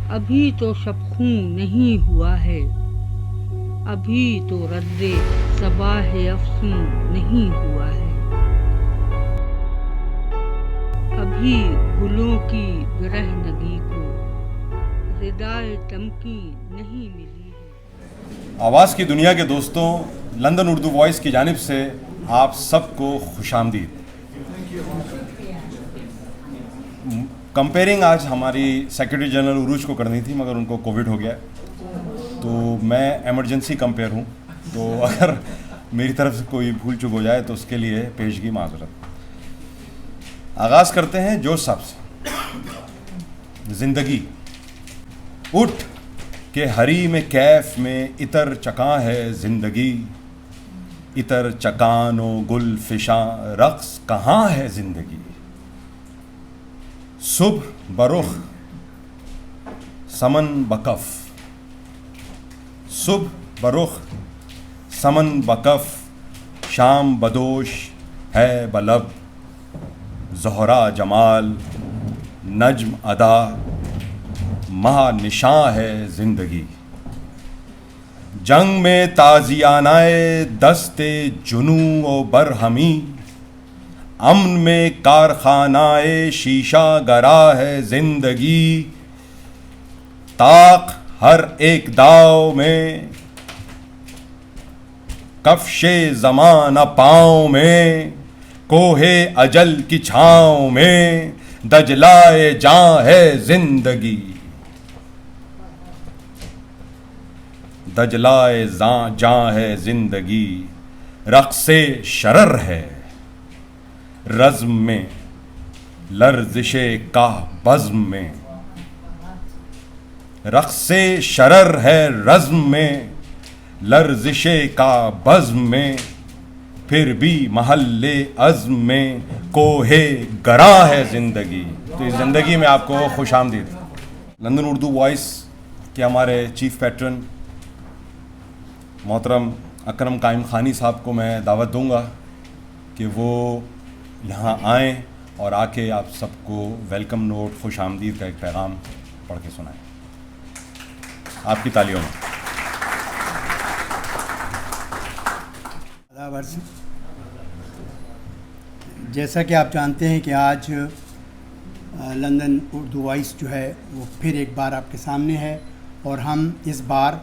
ابھی تو شب خوں نہیں ہوا ہے، ابھی تو رد صباح افسون نہیں ہوا ہے، ابھی گلوں کی برہنگی کو ردائے تمکین نہیں ملی ہے۔ آواز کی دنیا کے دوستوں، لندن اردو وائس کی جانب سے آپ سب کو خوش آمدید۔ کمپیئرنگ آج ہماری سیکرٹری جنرل عروج کو کرنی تھی، مگر ان کو کووڈ ہو گیا، تو میں ایمرجنسی کمپیئر ہوں، تو اگر میری طرف سے کوئی بھول چک ہو جائے تو اس کے لیے پیشگی معذرت۔ آغاز کرتے ہیں جوش صاحب سے۔ زندگی اٹھ کہ حریم کیف میں عطر چکاں ہے زندگی، عطر چکان و گل فشاں رقص کہاں ہے زندگی، صبح برخ سمن بکف، صبح برخ سمن بکف، شام بدوش ہے بلب، زہرا جمال نجم ادا ماہ نشاں ہے زندگی، جنگ میں تازیانۂ دست جنوں و برہمی، امن میں کارخانۂ شیشہ گرا ہے زندگی، طاق ہر ایک داؤ میں کفش زمانہ پاؤں میں، کوہ اجل کی چھاؤں میں دجلائے جاں ہے زندگی، دجلائے جاں ہے زندگی، رقص شرر ہے رزم میں لرزش کاہ بزم میں، رقص شرر ہے رزم میں لرزش کا بزم میں، پھر بھی محل عزم میں کوہ گراں ہے زندگی۔ تو اس زندگی میں آپ کو خوش آمدید۔ لندن اردو وائس کے ہمارے چیف پیٹرن محترم اکرم قائم خانی صاحب کو میں دعوت دوں گا کہ وہ یہاں آئیں اور آ کے آپ سب کو ویلکم نوٹ خوش آمدید کا ایک پیغام پڑھ کے سنائیں۔ آپ کی تالیوں میں۔ جیسا کہ آپ جانتے ہیں کہ آج لندن اردو وائس جو ہے وہ پھر ایک بار آپ کے سامنے ہے، اور ہم اس بار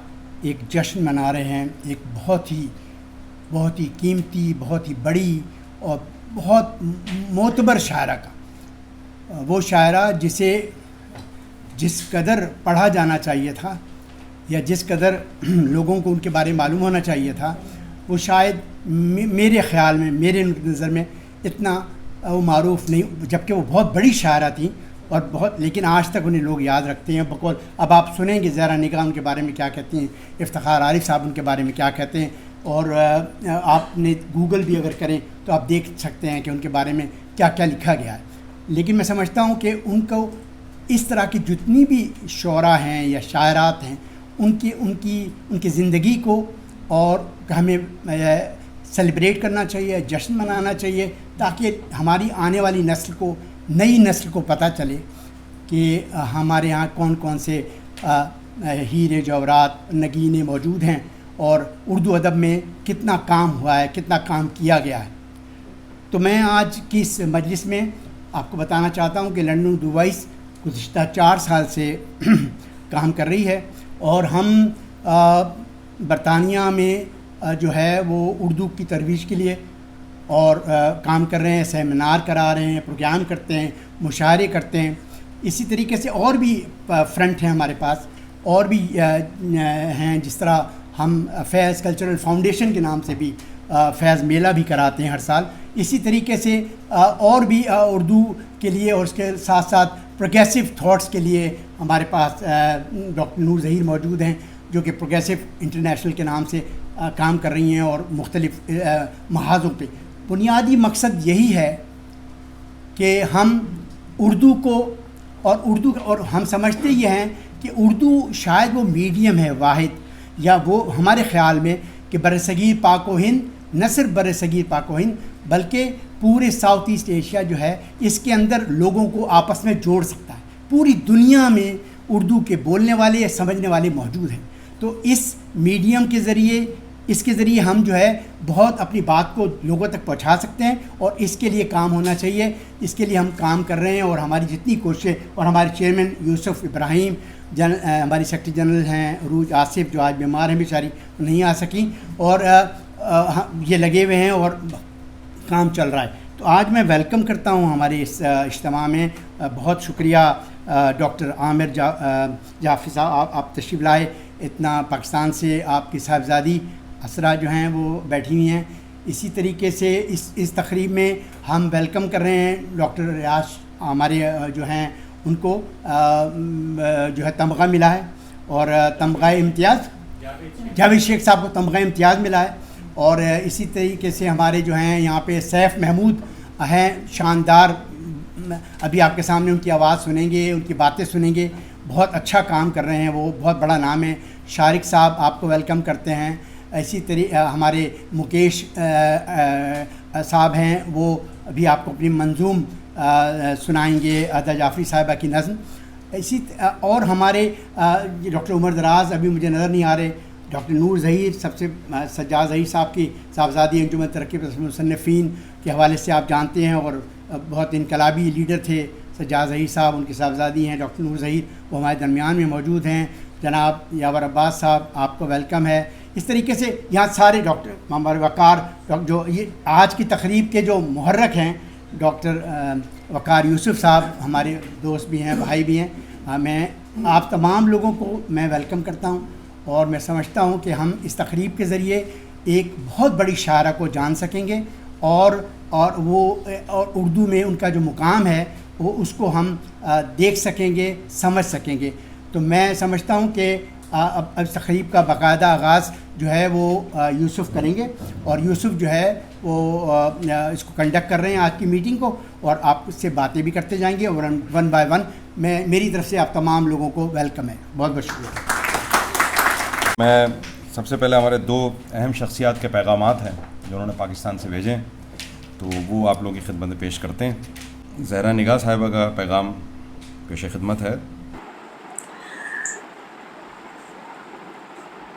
ایک جشن منا رہے ہیں، ایک بہت ہی قیمتی، بہت ہی بڑی اور بہت معتبر شاعرہ کا، وہ شاعرہ جس قدر پڑھا جانا چاہیے تھا یا جس قدر لوگوں کو ان کے بارے میں معلوم ہونا چاہیے تھا، وہ شاید میرے خیال میں، میرے نظر میں اتنا وہ معروف نہیں، جبکہ وہ بہت بڑی شاعرہ تھیں اور لیکن آج تک انہیں لوگ یاد رکھتے ہیں بقول۔ اب آپ سنیں گے زہرا نگاہ ان کے بارے میں کیا کہتی ہیں، افتخار عارف صاحب ان کے بارے میں کیا کہتے ہیں، اور آپ نے گوگل بھی اگر کریں تو آپ دیکھ سکتے ہیں کہ ان کے بارے میں کیا کیا لکھا گیا ہے۔ لیکن میں سمجھتا ہوں کہ ان کو اس طرح کی جتنی بھی شعراء ہیں یا شاعرات ہیں، ان کی زندگی کو اور ہمیں سیلیبریٹ کرنا چاہیے، جشن منانا چاہیے، تاکہ ہماری آنے والی نئی نسل کو پتہ چلے کہ ہمارے ہاں کون کون سے ہیرے جواہرات نگینے موجود ہیں، اور اردو ادب میں کتنا کام ہوا ہے، کتنا کام کیا گیا ہے۔ تو میں آج کی اس مجلس میں آپ کو بتانا چاہتا ہوں کہ لندن اردو وائس گزشتہ 4 سال سے کام کر رہی ہے، اور ہم برطانیہ میں جو ہے وہ اردو کی ترویج کے لیے اور کام کر رہے ہیں، سیمینار کرا رہے ہیں، پروگرام کرتے ہیں، مشاعرے کرتے ہیں۔ اسی طریقے سے اور بھی فرنٹ ہیں ہمارے پاس، اور بھی ہیں، جس طرح ہم فیض کلچرل فاؤنڈیشن کے نام سے بھی فیض میلہ بھی کراتے ہیں ہر سال۔ اسی طریقے سے اور بھی اردو کے لیے اور اس کے ساتھ ساتھ پروگریسو تھاٹس کے لیے ہمارے پاس ڈاکٹر نور ظہیر موجود ہیں، جو کہ پروگریسو انٹرنیشنل کے نام سے کام کر رہی ہیں اور مختلف محاذوں پہ۔ بنیادی مقصد یہی ہے کہ ہم اردو کو اور ہم سمجھتے یہ ہیں کہ اردو شاید وہ میڈیم ہے واحد، یا وہ ہمارے خیال میں کہ برصغیر پاک و ہند، نہ صرف برصغیر پاک و ہند بلکہ پورے ایسٹ ایشیا جو ہے، اس کے اندر لوگوں کو آپس میں جوڑ سکتا ہے، پوری دنیا میں اردو کے بولنے والے یا سمجھنے والے موجود ہیں. تو اس میڈیم کے ذریعے اس کے ذریعے ہم جو ہے بہت اپنی بات کو لوگوں تک پہنچا سکتے ہیں, اور اس کے لیے کام ہونا چاہیے. اس کے لیے ہم کام کر رہے ہیں, اور ہماری جتنی کوششیں, اور ہمارے چیئرمین یوسف ابراہیم, ہماری سیکرٹری جنرل ہیں عروج آصف جو آج بیمار ہیں بیچاری, نہیں آ سکیں, اور یہ لگے ہوئے ہیں اور کام چل رہا ہے. تو آج میں ویلکم کرتا ہوں ہمارے اس اجتماع میں. بہت شکریہ ڈاکٹر عامر جعفری صاحب, آپ تشریف لائے. اتنا پاکستان سے آپ کی صاحبزادی اسرا جو ہیں وہ بیٹھی ہوئی ہیں. اسی طریقے سے اس تقریب میں ہم ویلکم کر رہے ہیں ڈاکٹر ریاض ہمارے جو ہیں, ان کو جو ہے تمغہ ملا ہے, اور تمغہ امتیاز, جاوید شیخ صاحب کو تمغہ امتیاز ملا ہے. اور اسی طریقے سے ہمارے جو ہیں یہاں پہ سیف محمود ہیں, شاندار, ابھی آپ کے سامنے ان کی آواز سنیں گے, ان کی باتیں سنیں گے. بہت اچھا کام کر رہے ہیں, وہ بہت بڑا نام ہے. شارق صاحب آپ کو ویلکم کرتے ہیں. اسی طریقے ہمارے مکیش صاحب ہیں, وہ ابھی آپ کو اپنی منظوم سنائیں گے, ادا جعفری صاحبہ کی نظم. اور ہمارے ڈاکٹر عمر دراز ابھی مجھے نظر نہیں آ رہے. ڈاکٹر نور ظہیر, سب سے سجاد ظہیر صاحب کی صاحبزادی انجمن ترقی مصنفین کے حوالے سے آپ جانتے ہیں, اور بہت انقلابی لیڈر تھے سجاد ظہیر صاحب, ان کی صاحبزادی ہیں ڈاکٹر نور ظہیر, وہ ہمارے درمیان میں موجود ہیں. جناب یاور عباس صاحب, آپ کو ویلکم ہے. اس طریقے سے یہاں سارے ڈاکٹر ہمارے وقار, جو یہ آج کی تقریب کے جو محرک ہیں, ڈاکٹر وقار یوسف صاحب ہمارے دوست بھی ہیں, بھائی بھی ہیں. میں آپ تمام لوگوں کو میں ویلکم کرتا ہوں, اور میں سمجھتا ہوں کہ ہم اس تقریب کے ذریعے ایک بہت بڑی شاعرہ کو جان سکیں گے, اور اردو میں ان کا جو مقام ہے وہ اس کو ہم دیکھ سکیں گے, سمجھ سکیں گے. تو میں سمجھتا ہوں کہ اب تقریب کا باقاعدہ آغاز جو ہے وہ یوسف کریں گے, اور یوسف جو ہے وہ اس کو کنڈکٹ کر رہے ہیں آج کی میٹنگ کو, اور آپ اس سے باتیں بھی کرتے جائیں گے, اور ون بائی ون میری طرف سے آپ تمام لوگوں کو ویلکم ہے. بہت بہت شکریہ. میں سب سے پہلے ہمارے 2 اہم شخصیات کے پیغامات ہیں جو انہوں نے پاکستان سے بھیجے, تو وہ آپ لوگوں کی خدمت میں پیش کرتے ہیں. زہرا نگاہ صاحبہ کا پیغام پیش خدمت ہے.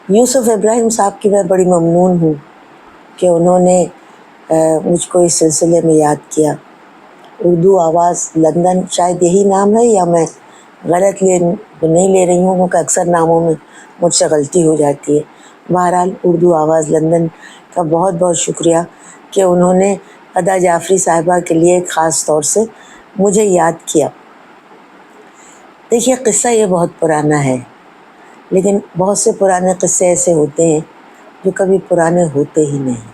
یوسف ابراہیم صاحب کی میں بڑی ممنون ہوں کہ انہوں نے مجھ کو اس سلسلے میں یاد کیا. اردو آواز لندن شاید یہی نام ہے, یا میں غلط نہیں لے رہی ہوں, کیونکہ اکثر ناموں میں مجھ سے غلطی ہو جاتی ہے. بہرحال اردو آواز لندن کا بہت بہت شکریہ کہ انہوں نے ادا جعفری صاحبہ کے لیے خاص طور سے مجھے یاد کیا. دیکھیے, قصہ یہ بہت پرانا ہے, لیکن بہت سے پرانے قصے ایسے ہوتے ہیں جو کبھی پرانے ہوتے ہی نہیں.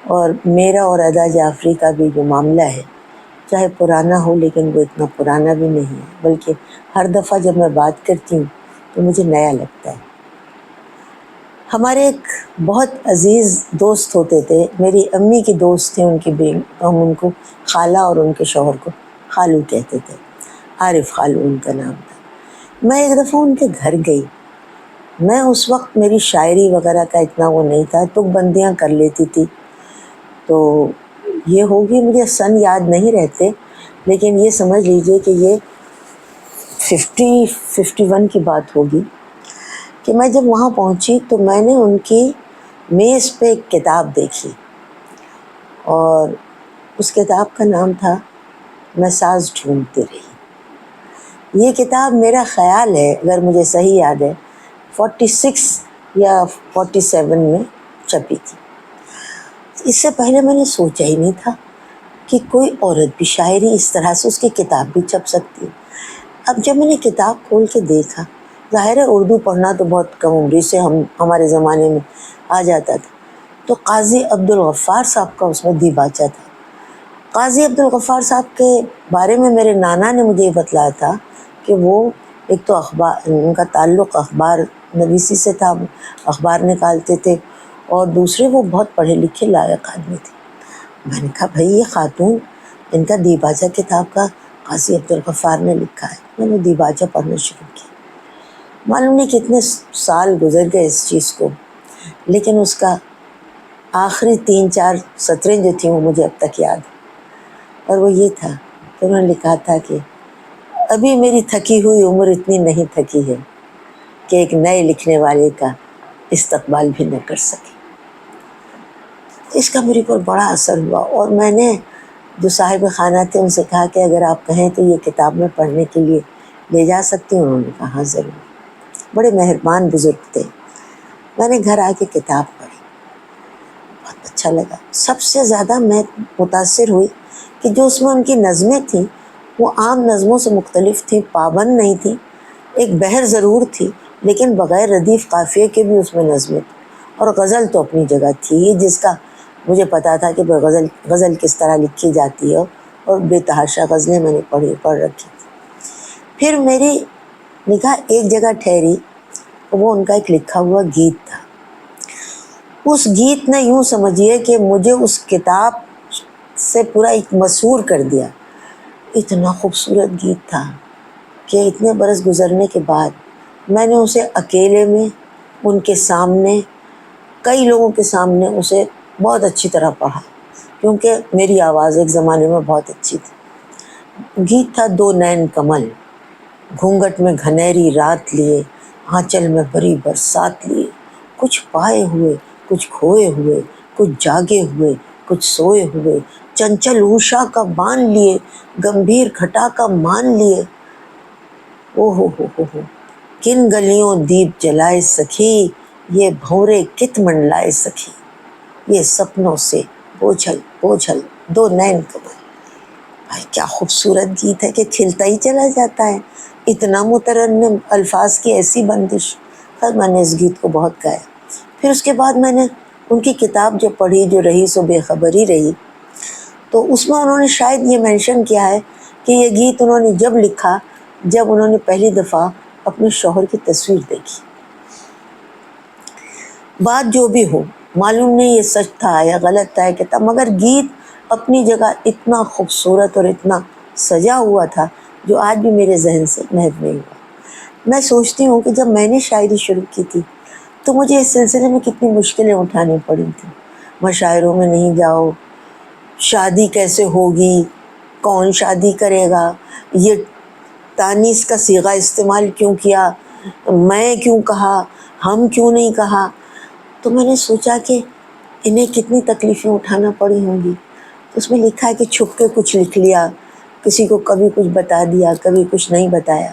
اور میرا اور ادا جعفری کا بھی جو معاملہ ہے, چاہے پرانا ہو لیکن وہ اتنا پرانا بھی نہیں ہے, بلکہ ہر دفعہ جب میں بات کرتی ہوں تو مجھے نیا لگتا ہے. ہمارے ایک بہت عزیز دوست ہوتے تھے, میری امی کی دوست تھے, ان کی بیوی, ہم ان کو خالہ اور ان کے شوہر کو خالو کہتے تھے. عارف خالو ان کا نام تھا. میں ایک دفعہ ان کے گھر گئی. میں اس وقت میری شاعری وغیرہ کا اتنا وہ نہیں تھا, تک بندیاں کر لیتی تھی. تو یہ ہوگی, مجھے سن یاد نہیں رہتے, لیکن یہ سمجھ لیجئے کہ یہ 51 کی بات ہوگی کہ میں جب وہاں پہنچی تو میں نے ان کی میز پہ ایک کتاب دیکھی, اور اس کتاب کا نام تھا میں ساز ڈھونڈتی رہی. یہ کتاب میرا خیال ہے, اگر مجھے صحیح یاد ہے, 46 یا 47 میں چھپی تھی. اس سے پہلے میں نے سوچا ہی نہیں تھا کہ کوئی عورت بھی شاعری اس طرح سے, اس کی کتاب بھی چھپ سکتی ہے. اب جب میں نے کتاب کھول کے دیکھا, ظاہر ہے اردو پڑھنا تو بہت کم عمری سے ہمارے زمانے میں آ جاتا تھا, تو قاضی عبدالغفار صاحب کا اس میں دیباچہ تھا. قاضی عبدالغفار صاحب کے بارے میں میرے نانا نے مجھے یہ بتلایا تھا کہ وہ ایک تو اخبار, ان کا تعلق اخبار نویسی سے تھا, اخبار نکالتے تھے, اور دوسرے وہ بہت پڑھے لکھے لائق آدمی تھے. میں نے کہا بھائی یہ خاتون, ان کا دیباچہ کتاب کا قاضی عبدالغفار نے لکھا ہے. میں نے دیباچہ پڑھنا شروع کیا. معلوم نہیں کتنے سال گزر گئے اس چیز کو, لیکن اس کا آخری 3-4 سطریں جو تھیں وہ مجھے اب تک یاد ہیں, اور وہ یہ تھا کہ انہوں نے لکھا تھا کہ ابھی میری تھکی ہوئی عمر اتنی نہیں تھکی ہے کہ ایک نئے لکھنے والے کا استقبال بھی نہ کر سکے. اس کا میرے پر بڑا اثر ہوا، اور میں نے جو صاحب خانہ تھے ان سے کہا کہ اگر آپ کہیں تو یہ کتاب میں پڑھنے کے لیے لے جا سکتی ہوں. انہوں نے کہا ہاں ضرور. بڑے مہربان بزرگ تھے. میں نے گھر آ کے کتاب پڑھی، بہت اچھا لگا. سب سے زیادہ میں متاثر ہوئی کہ جو اس میں ان کی نظمیں تھیں وہ عام نظموں سے مختلف تھیں، پابند نہیں تھیں. ایک بحر ضرور تھی لیکن بغیر ردیف قافیے کے بھی اس میں نظمیں تھیں. اور غزل تو اپنی جگہ تھی ہی، جس کا مجھے پتا تھا کہ غزل کس طرح لکھی جاتی ہے، اور بے تحاشا غزلیں میں نے پڑھ رکھی تھی. پھر میری نگاہ ایک جگہ ٹھہری، وہ ان کا ایک لکھا ہوا گیت تھا. اس گیت نے یوں سمجھیے کہ مجھے اس کتاب سے پورا ایک مسحور کر دیا. اتنا خوبصورت گیت تھا کہ اتنے برس گزرنے کے بعد میں نے اسے اکیلے میں ان کے سامنے، کئی لوگوں کے سامنے اسے بہت اچھی طرح پڑھا، کیونکہ میری آواز ایک زمانے میں بہت اچھی تھی. گیت تھا دو نین کمل، گھونگھٹ میں گھنیری رات لیے، آنچل میں بری برسات لیے، کچھ پائے ہوئے کچھ کھوئے ہوئے، کچھ جاگے ہوئے کچھ سوئے ہوئے، چنچل اوشا کا بان لیے، گمبھیر گھٹا کا مان لیے. او ہو کن گلیوں دیپ جلائے سکھی، یہ بھونرے کت منڈلائے سکھی، یہ سپنوں سے بوجھل بوجھل دو نین کمل. بھائی کیا خوبصورت گیت ہے کہ کھلتا ہی چلا جاتا ہے. اتنا مترنم، الفاظ کی ایسی بندش. میں نے اس گیت کو بہت گایا. پھر اس کے بعد میں نے ان کی کتاب جو پڑھی، جو رہی سو بے خبری رہی، تو اس میں انہوں نے شاید یہ مینشن کیا ہے کہ یہ گیت انہوں نے جب لکھا جب انہوں نے پہلی دفعہ اپنے شوہر کی تصویر دیکھی. بات جو بھی ہو، معلوم نہیں یہ سچ تھا یا غلط تھا کہ تھا، مگر گیت اپنی جگہ اتنا خوبصورت اور اتنا سجا ہوا تھا جو آج بھی میرے ذہن سے محو نہیں ہوا. میں سوچتی ہوں کہ جب میں نے شاعری شروع کی تھی تو مجھے اس سلسلے میں کتنی مشکلیں اٹھانی پڑی تھیں. مشاعروں میں نہیں جاؤ، شادی کیسے ہوگی، کون شادی کرے گا، یہ تانیث کا صیغہ استعمال کیوں کیا، میں کیوں کہا، ہم کیوں نہیں کہا. تو میں نے سوچا کہ انہیں کتنی تکلیفیں اٹھانا پڑی ہوں گی. تو اس میں لکھا ہے کہ چھپ کے کچھ لکھ لیا، کسی کو کبھی کچھ بتا دیا، کبھی کچھ نہیں بتایا.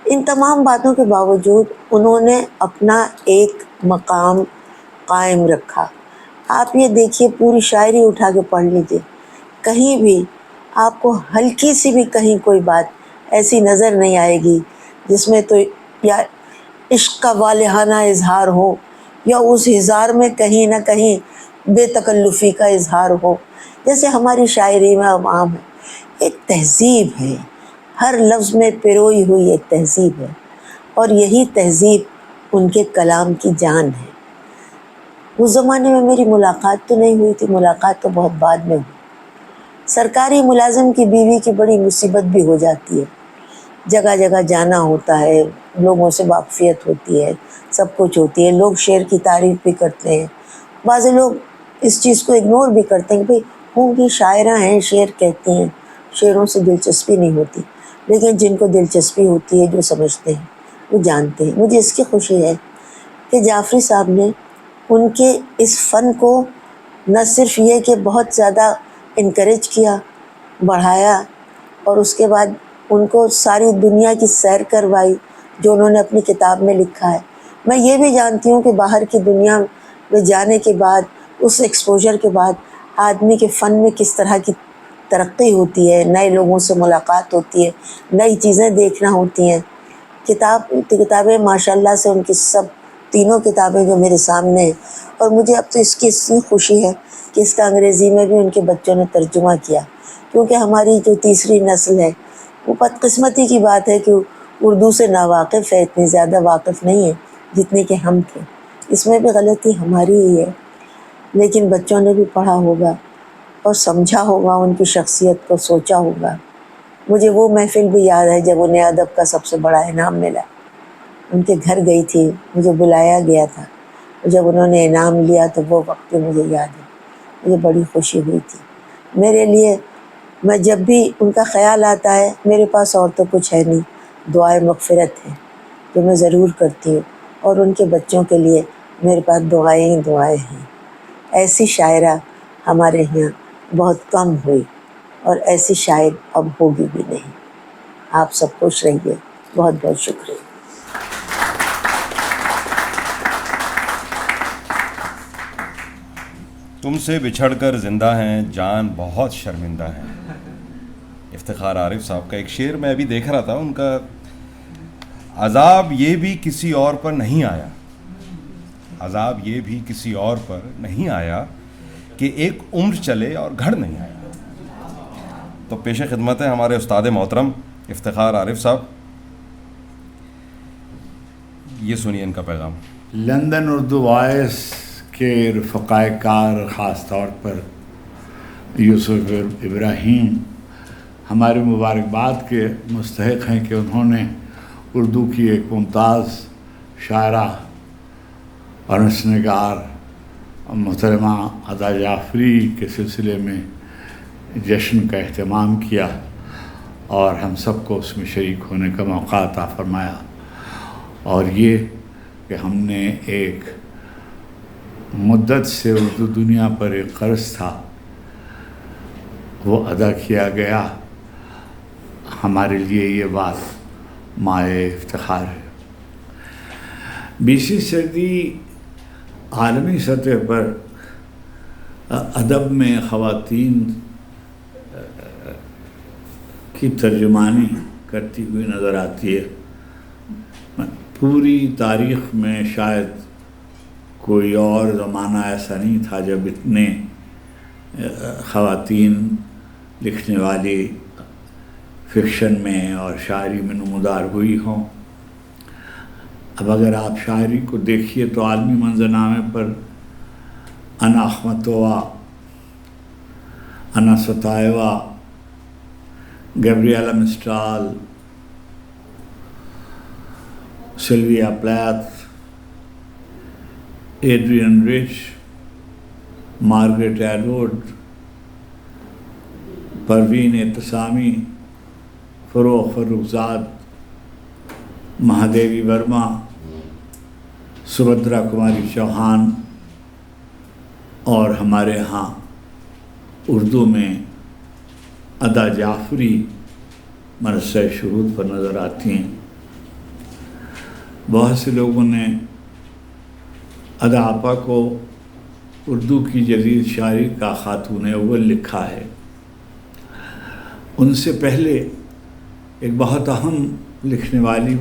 ان تمام باتوں کے باوجود انہوں نے اپنا ایک مقام قائم رکھا. آپ یہ دیکھیے، پوری شاعری اٹھا کے پڑھ لیجیے، کہیں بھی آپ کو ہلکی سی بھی کہیں کوئی بات ایسی نظر نہیں آئے گی جس میں تو یا عشق کا والہانہ اظہار ہو یا اس اظہار میں کہیں نہ کہیں بے تکلفی کا اظہار ہو. جیسے ہماری شاعری میں عام ہے، ایک تہذیب ہے، ہر لفظ میں پروئی ہوئی ایک تہذیب ہے، اور یہی تہذیب ان کے کلام کی جان ہے. اس زمانے میں میری ملاقات تو نہیں ہوئی تھی، ملاقات تو بہت بعد میں ہوئی. سرکاری ملازم کی بیوی کی بڑی مصیبت بھی ہو جاتی ہے، جگہ جگہ جانا ہوتا ہے، لوگوں سے واقفیت ہوتی ہے، سب کچھ ہوتی ہے. لوگ شعر کی تعریف بھی کرتے ہیں، بعض لوگ اس چیز کو اگنور بھی کرتے ہیں کہ بھئی ہوں گی، شاعرہ ہیں، شعر کہتی ہیں، شعروں سے دلچسپی نہیں ہوتی. لیکن جن کو دلچسپی ہوتی ہے، جو سمجھتے ہیں، وہ جانتے ہیں. مجھے اس کی خوشی ہے کہ جعفری صاحب نے ان کے اس فن کو نہ صرف یہ کہ بہت زیادہ انکریج کیا، بڑھایا، اور اس کے بعد ان کو ساری دنیا کی سیر کروائی جو انہوں نے اپنی کتاب میں لکھا ہے. میں یہ بھی جانتی ہوں کہ باہر کی دنیا میں جانے کے بعد، اس ایکسپوجر کے بعد آدمی کے فن میں کس طرح کی ترقی ہوتی ہے، نئے لوگوں سے ملاقات ہوتی ہے، نئی چیزیں دیکھنا ہوتی ہیں. کتابیں ماشاءاللہ سے ان کی سب تینوں کتابیں جو میرے سامنے ہیں، اور مجھے اب تو اس کی اتنی خوشی ہے کہ اس کا انگریزی میں بھی ان کے بچوں نے ترجمہ کیا، کیونکہ ہماری جو تیسری نسل ہے وہ بدقسمتی کی بات ہے کہ اردو سے ناواقف ہے، اتنی زیادہ واقف نہیں ہے جتنے کہ ہم تھے. اس میں بھی غلطی ہماری ہی ہے، لیکن بچوں نے بھی پڑھا ہوگا اور سمجھا ہوگا، ان کی شخصیت کو سوچا ہوگا. مجھے وہ محفل بھی یاد ہے جب انہیں ادب کا سب سے بڑا انعام ملا. ان کے گھر گئی تھی، مجھے بلایا گیا تھا، جب انہوں نے انعام لیا تو وہ وقت بھی مجھے یاد ہے. مجھے بڑی خوشی ہوئی تھی. میرے لیے میں جب بھی ان کا خیال آتا ہے، میرے پاس اور تو کچھ ہے نہیں، دعائے مغفرت ہے جو میں ضرور کرتی ہوں، اور ان کے بچوں کے لیے میرے پاس دعائیں ہی دعائیں ہیں۔ ایسی شاعرہ ہمارے یہاں بہت کم ہوئی، اور ایسی شاعر اب ہوگی بھی نہیں۔ آپ سب خوش رہیے، بہت بہت شکریہ۔ تم سے بچھڑ کر زندہ ہیں جان بہت شرمندہ ہیں، افتخار عارف صاحب کا ایک شعر میں ابھی دیکھ رہا تھا، ان کا عذاب یہ بھی کسی اور پر نہیں آیا، عذاب یہ بھی کسی اور پر نہیں آیا کہ ایک عمر چلے اور گھڑ نہیں آیا۔ تو پیش خدمت ہے ہمارے استاد محترم افتخار عارف صاحب، یہ سنیے ان کا پیغام۔ لندن اردو وائس کے رفقائے کار، خاص طور پر یوسف ابراہیم ہمارے مبارکباد کے مستحق ہیں کہ انہوں نے اردو کی ایک ممتاز شاعرہ اور نثرنگار محترمہ ادا جعفری کے سلسلے میں جشن کا اہتمام کیا اور ہم سب کو اس میں شریک ہونے کا موقع عطا فرمایا، اور یہ کہ ہم نے ایک مدت سے اردو دنیا پر ایک قرض تھا وہ ادا کیا گیا، ہمارے لیے یہ بات مائے افتخار ہے۔ 20ویں صدی عالمی سطح پر ادب میں خواتین کی ترجمانی کرتی ہوئی نظر آتی ہے۔ پوری تاریخ میں شاید کوئی اور زمانہ ایسا نہیں تھا جب اتنے خواتین لکھنے والی فکشن میں اور شاعری میں نمودار ہوئی ہوں۔ اب اگر آپ شاعری کو دیکھیے تو عالمی منظرنامے پر انا اخمتووا، انا ستائیوا، Gabriela Mistral, Sylvia Plath, Adrienne Rich, Margaret Edward, Parvin Etesami, Forugh Farrokhzad, مہادیوی Verma, Subhadra کماری چوہان، اور ہمارے ہاں اردو میں ادا جعفری مرثع شہود پر نظر آتی ہیں۔ بہت سے لوگوں نے ادا آپا کو اردو کی جدید شاعری کا خاتون اول لکھا ہے۔ ان سے پہلے ایک بہت اہم لکھنے والی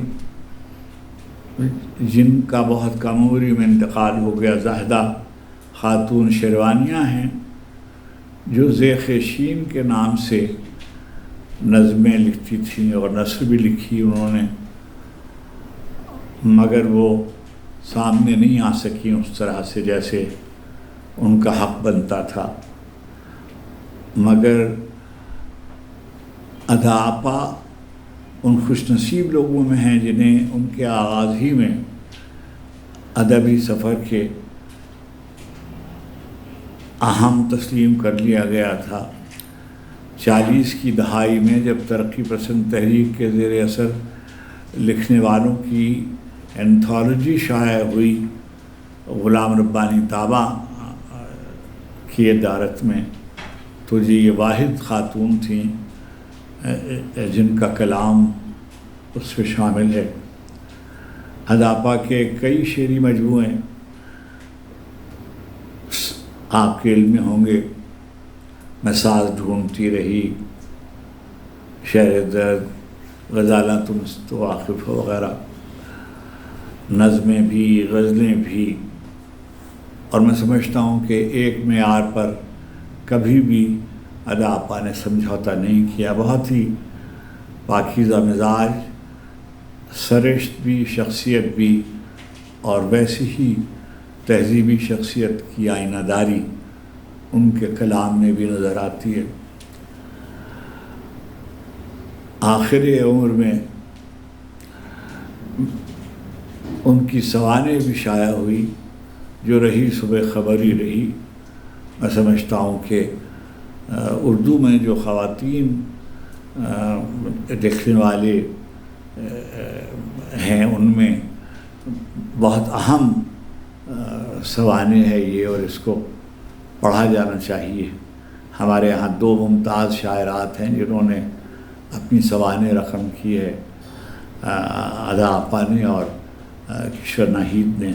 جن کا بہت کم عمری میں انتقال ہو گیا، زاہدہ خاتون شیروانیہ ہیں، جو ذیخ شین کے نام سے نظمیں لکھتی تھیں اور نثر بھی لکھی انہوں نے، مگر وہ سامنے نہیں آ سکیں اس طرح سے جیسے ان کا حق بنتا تھا۔ مگر ادا آپا ان خوش نصیب لوگوں میں ہیں جنہیں ان کے آغاز ہی میں ادبی سفر کے اہم تسلیم کر لیا گیا تھا۔ 40 کی دہائی میں جب ترقی پسند تحریک کے زیر اثر لکھنے والوں کی انتھالوجی شائع ہوئی غلام ربانی طابع کی ادارت میں، تو یہ واحد خاتون تھیں جن کا کلام اس میں شامل ہے۔ ادا آپا کے کئی شعری مجموعے آپ کے علم میں ہوں گے، میں ساز ڈھونڈتی رہی، شہر درد، غزالاں تم تو واقف ہو وغیرہ، نظمیں بھی، غزلیں بھی، اور میں سمجھتا ہوں کہ ایک معیار پر کبھی بھی ادا آپا نے سمجھوتا نہیں کیا۔ بہت ہی پاکیزہ مزاج، سرشت بھی، شخصیت بھی، اور ویسی ہی تہذیبی شخصیت کی آئینہ داری ان کے کلام میں بھی نظر آتی ہے۔ آخر عمر میں ان کی سوانح بھی شائع ہوئی، جو رہی صبح خبر ہی رہی۔ میں سمجھتا ہوں کہ اردو میں جو خواتین لکھنے والے ہیں ان میں بہت اہم سوانح ہے یہ، اور اس کو پڑھا جانا چاہیے۔ ہمارے یہاں 2 ممتاز شاعرات ہیں جنہوں نے اپنی سوانح رقم کی ہے، ادا آپا نے اور کشور ناہید نے۔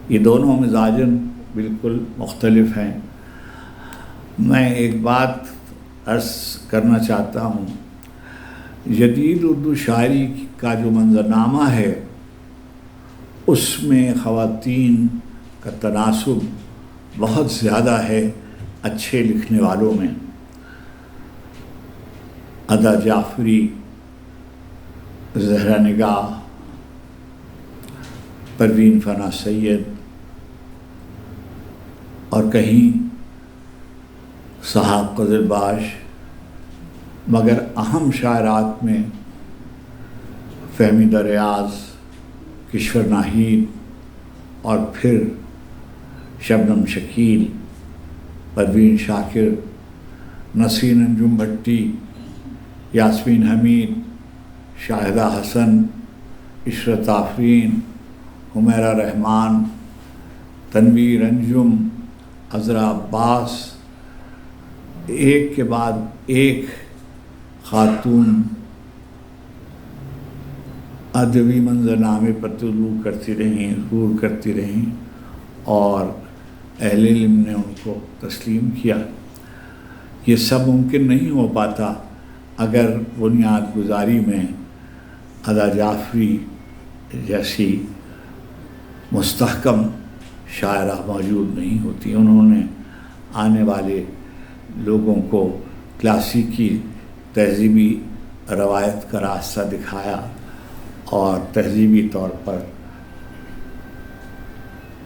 یہ دونوں مزاجن بالکل مختلف ہیں۔ میں ایک بات عرض کرنا چاہتا ہوں، جدید اردو شاعری کا جو منظرنامہ ہے اس میں خواتین کا تناسب بہت زیادہ ہے اچھے لکھنے والوں میں۔ ادا جعفری، زہرا نگاہ، پروین فنا سید اور کہیں صحاب قزلباش، مگر اہم شاعرات میں فہمیدہ ریاض، کشور ناہید اور پھر شبنم شکیل، پروین شاکر، نسرین انجم بھٹی، یاسمین حمید، شاہدہ حسن، عشرت آفرین، حمیرہ رحمان، تنویر انجم، عذرا عباس، ایک کے بعد ایک خاتون ادبی منظرنامے پر طلوع کرتی رہیں، ظہور کرتی رہیں، اور اہل علم نے ان کو تسلیم کیا۔ یہ سب ممکن نہیں ہو پاتا اگر بنیاد گزاری میں ادا جعفری جیسی مستحکم شاعرہ موجود نہیں ہوتی۔ انہوں نے آنے والے لوگوں کو کلاسیکی تہذیبی روایت کا راستہ دکھایا اور تہذیبی طور پر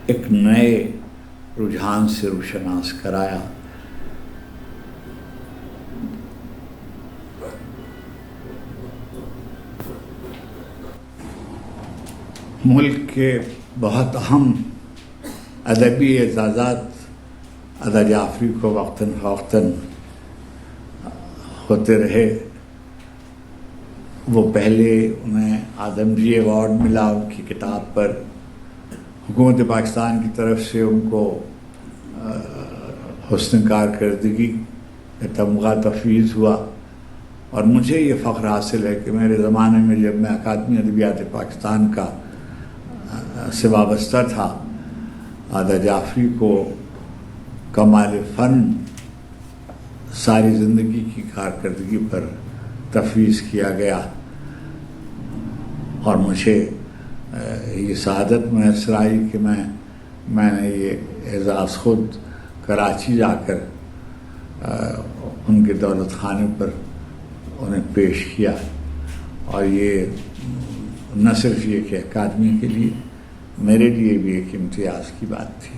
ایک نئے رجحان سے روشناس کرایا۔ ملک کے بہت اہم ادبی اعزازات ادا جعفری کو وقتاً فوقتاً ہوتے رہے۔ وہ پہلے انہیں آدمجی ایوارڈ ملا ان کی کتاب پر، حکومت پاکستان کی طرف سے ان کو حسن کارکردگی کا تمغہ تفویض ہوا، اور مجھے یہ فخر حاصل ہے کہ میرے زمانے میں جب میں اکادمی ادبیات پاکستان کا سے وابستہ تھا، ادا جعفری کو کمال فن ساری زندگی کی کارکردگی پر تفویض کیا گیا، اور مجھے یہ سعادت میسر آئی کہ میں نے یہ اعزاز خود کراچی جا کر ان کے دولت خانے پر انہیں پیش کیا، اور یہ نہ صرف یہ کہ اکادمی کے لیے، میرے لیے بھی ایک امتیاز کی بات تھی۔